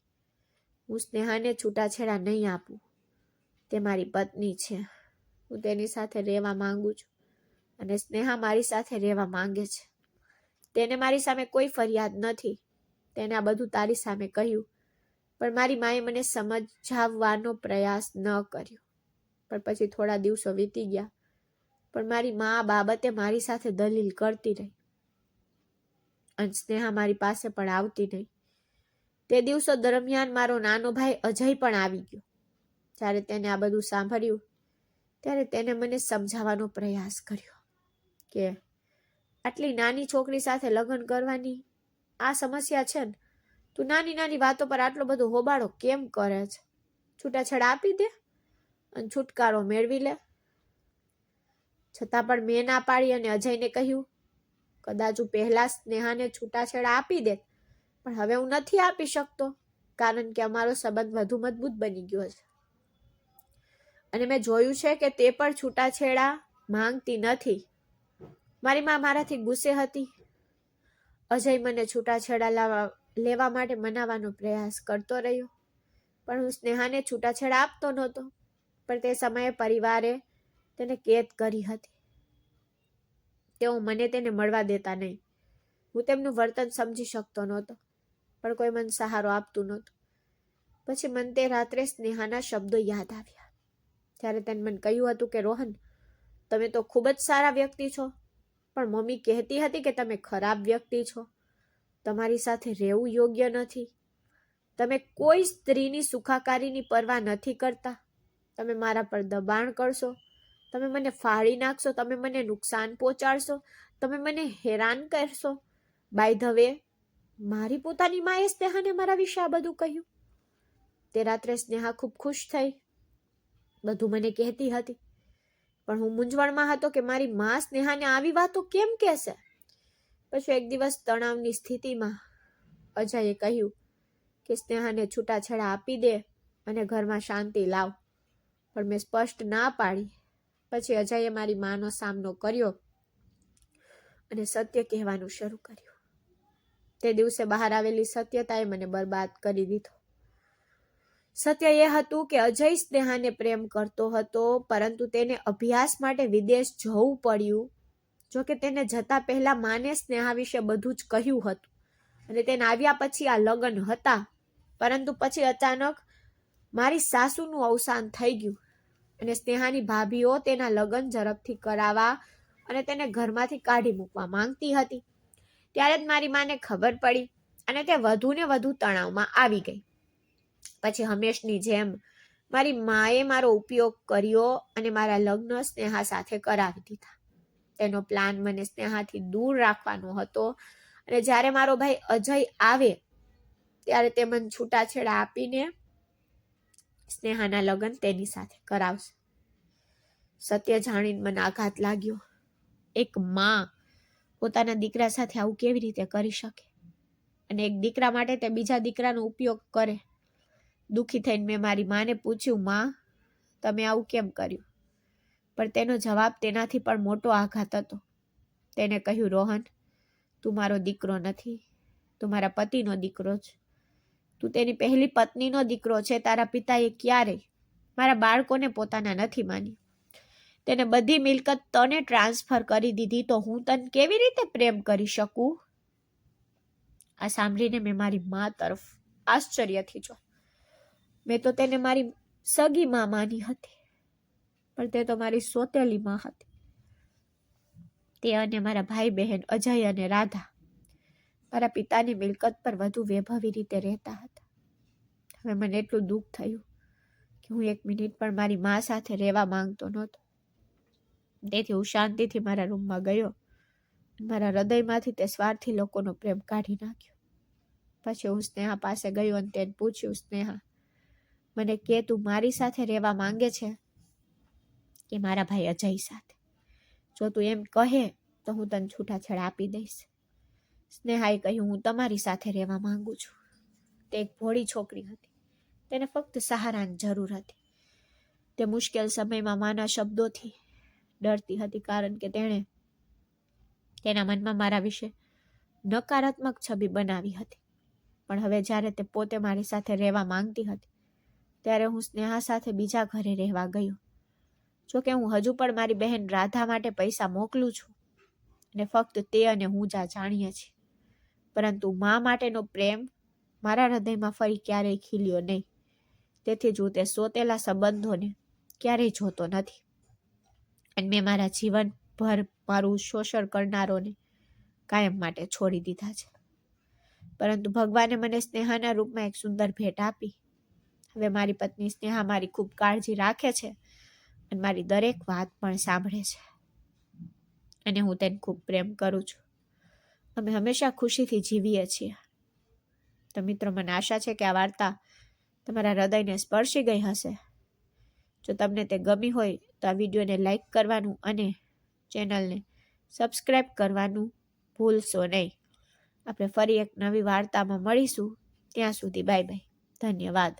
હું સ્નેહાને છૂટાછેડા નહીં આપું. તે મારી પત્ની છે. હું તેની સાથે રહેવા માંગુ છું અને સ્નેહા મારી સાથે રહેવા માંગે છે. તેને મારી સામે કોઈ ફરિયાદ નથી. તેને આ બધું તારી સામે કહ્યું, પણ મારી માએ મને સમજાવવાનો પ્રયાસ ન કર્યો. પણ પછી થોડા દિવસો વીતી ગયા, પણ મારી મા આ બાબતે મારી સાથે દલીલ કરતી રહી અને સ્નેહા મારી પાસે પણ આવતી નહીં. તે દિવસો દરમિયાન મારો નાનો ભાઈ અજય પણ આવી ગયો. જ્યારે તેને આ બધું સાંભળ્યું ત્યારે તેને મને સમજાવવાનો પ્રયાસ કર્યો કે આટલી નાની છોકરી સાથે લગ્ન કરવાની આ સમસ્યા છે ને, તું નાની નાની વાતો પર આટલો બધો હોબાળો કેમ કરે છે? છૂટાછેડા આપી દે અને છુટકારો મેળવી લે. છતાં પણ મેં ના પાડી અને અજયને કહ્યું, કદાચ હું પહેલા સ્નેહાને છૂટાછેડા આપી દે, પણ હવે હું નથી આપી શકતો, કારણ કે અમારો સંબંધ વધુ મજબૂત બની ગયો છે. અને મેં જોયું છે કે તે પણ છૂટાછેડા માંગતી નથી. મારી માં મારાથી ગુસ્સે હતી. અજય મને છૂટાછેડા લેવા માટે મનાવવાનો પ્રયાસ કરતો રહ્યો, પણ હું સ્નેહાને છૂટાછેડા આપતો નહોતો. પણ તે સમયે પરિવારે તેને કેદ કરી હતી. તેઓ મને તેને મળવા દેતા નહીં. હું તેમનું વર્તન સમજી શકતો નહોતો, પણ કોઈ મને સહારો આપતું નહોતું. પછી મને તે રાત્રે સ્નેહાના શબ્દો યાદ આવ્યા, ત્યારે તેને મને કહ્યું હતું કે રોહન, તમે તો ખૂબ જ સારા વ્યક્તિ છો, પણ મમ્મી કહેતી હતી કે તમે ખરાબ વ્યક્તિ છો. તમારી સાથે રહેવું યોગ્ય નથી. તમે કોઈ સ્ત્રીની સુખાકારીની પરવા નથી કરતા. તમે મારા પર દબાણ કરશો, તમે મને ફાડી નાખશો, તમે મને નુકસાન પહોંચાડશો, તમે મને હેરાન કરશો. બાય ધ વે, મારી પોતાની માએ સ્નેહાને મારા વિશે આ બધું કહ્યું. તે રાત્રે સ્નેહા ખૂબ ખુશ થઈ, બધું મને કહેતી હતી, પણ હું મૂંઝવણમાં હતો કે મારી મા સ્નેહાને આવી વાતો કેમ કહેશે. પછી એક દિવસ તણાવની સ્થિતિમાં અજયે કહ્યું કે સ્નેહાને છૂટાછેડા આપી દે અને ઘરમાં શાંતિ લાવ. પણ મેં સ્પષ્ટ ના પાડી. પછી અજયે મારી માનો સામનો કર્યો અને સત્ય કહેવાનું શરૂ કર્યું. તે દિવસે બહાર આવેલી સત્યતાએ મને બરબાદ કરી દીધો. સત્ય એ હતું કે અજય સ્નેહાને પ્રેમ કરતો હતો, પરંતુ તેને અભ્યાસ માટે વિદેશ જવું પડ્યું. જોકે તેને જતા પહેલા માને સ્નેહા વિશે બધું જ કહ્યું હતું, અને તેને આવ્યા પછી આ લગ્ન હતા. પરંતુ પછી અચાનક મારી સાસુનું અવસાન થઈ ગયું અને સ્નેહાની ભાભીઓ તેના લગ્ન ઝડપથી કરાવવા અને તેને ઘરમાંથી કાઢી મૂકવા માંગતી હતી. ત્યારે જ મારી માને ખબર પડી અને તે વધુ ને વધુ તણાવમાં આવી ગઈ. પછી હંમેશની જેમ મારી માએ મારો ઉપયોગ કર્યો અને મારા લગ્ન સ્નેહા સાથે કરાવી દીધા. તેનો પ્લાન મને સ્નેહાથી દૂર રાખવાનો હતો, અને જ્યારે મારો ભાઈ અજય આવે ત્યારે તે મને છૂટાછેડા આપીને સ્નેહાના લગ્ન તેની સાથે કરાવશે. સત્ય જાણીને મને આઘાત લાગ્યો. એક માં પોતાના દીકરા સાથે આવું કેવી રીતે કરી શકે, અને એક દીકરા માટે તે બીજા દીકરાનો ઉપયોગ કરે. દુઃખી થઈને મેં મારી માને પૂછ્યું, માં, તમે આવું કેમ કર્યું? પણ તેનો જવાબ તેનાથી પણ મોટો આઘાત હતો. તેને કહ્યું, રોહન, તું મારો દીકરો નથી, તું મારા પતિનો દીકરો છે. તું તેની પહેલી પત્નીનો દીકરો છે. તારા પિતાએ ક્યારેય મારા બાળકોને પોતાના નથી માની. તેને બધી મિલકત તને ટ્રાન્સફર કરી દીધી, તો હું તને કેવી રીતે પ્રેમ કરી શકું? આ સાંભળીને મેં મારી મા તરફ આશ્ચર્યથી જોયું. મેં તો તેને મારી સગી માં માની હતી, પણ તે તો મારી સોતેલી માં હતી. તે અને મારા ભાઈ બહેન અજય અને રાધા મારા પિતાની મિલકત પર વધુ વૈભવી રીતે રહેતા હતા. હવે મને એટલું દુઃખ થયું કે હું એક મિનિટ પણ મારી મા સાથે રહેવા માંગતો નહોતો. તેથી હું શાંતિથી મારા રૂમમાં ગયો. મારા હૃદયમાંથી તે સ્વાર્થી લોકોનો પ્રેમ કાઢી નાખ્યો. પછી હું સ્નેહા પાસે ગયો અને તેને પૂછ્યું, સ્નેહા, મને કે તું મારી સાથે રહેવા માંગે છે કે મારા ભાઈ અજય સાથે? જો તું એમ કહે તો હું તને છૂટાછેડા આપી દઈશ. સ્નેહાએ કહ્યું, હું તમારી સાથે રહેવા માંગુ છું. તે એક ભોળી છોકરી હતી. તેને ફક્ત સહારાની જરૂર હતી. તે મુશ્કેલ સમયમાં માના શબ્દોથી ડરતી હતી, કારણ કે તેણે તેના મનમાં મારા વિશે નકારાત્મક છબી બનાવી હતી. પણ હવે જ્યારે તે પોતે મારી સાથે રહેવા માંગતી હતી, ત્યારે હું સ્નેહા સાથે બીજા ઘરે રહેવા ગયો. જોકે હું હજુ પણ મારી બહેન રાધા માટે પૈસા મોકલું છું, અને ફક્ત તે અને હું જ જાણીએ છીએ. પરંતુ મા માટેનો પ્રેમ મારા હૃદયમાં ફરી ક્યારેય ખીલ્યો નહીં. તેથી જ હું તે સોતેલા સંબંધોને ક્યારેય જોતો નથી, અને મેં મારા જીવનભર મારું શોષણ કરનારોને કાયમ માટે છોડી દીધા છે. પરંતુ ભગવાને મને સ્નેહાના રૂપમાં એક સુંદર ભેટ આપી. હવે મારી પત્ની સ્નેહા મારી ખૂબ કાળજી રાખે છે અને મારી દરેક વાત પણ સાંભળે છે, અને હું તેને ખૂબ પ્રેમ કરું છું. અમે હંમેશા ખુશીથી જીવીએ છીએ. તો મિત્રો, મને આશા છે કે આ વાર્તા તમારા હૃદયને સ્પર્શી ગઈ હશે. જો તમને તે ગમી હોય તો આ વિડીયોને લાઈક કરવાનું અને ચેનલને સબસ્ક્રાઈબ કરવાનું ભૂલશો નહીં. આપણે ફરી એક નવી વાર્તામાં મળીશું. ત્યાં સુધી બાય બાય. ધન્યવાદ.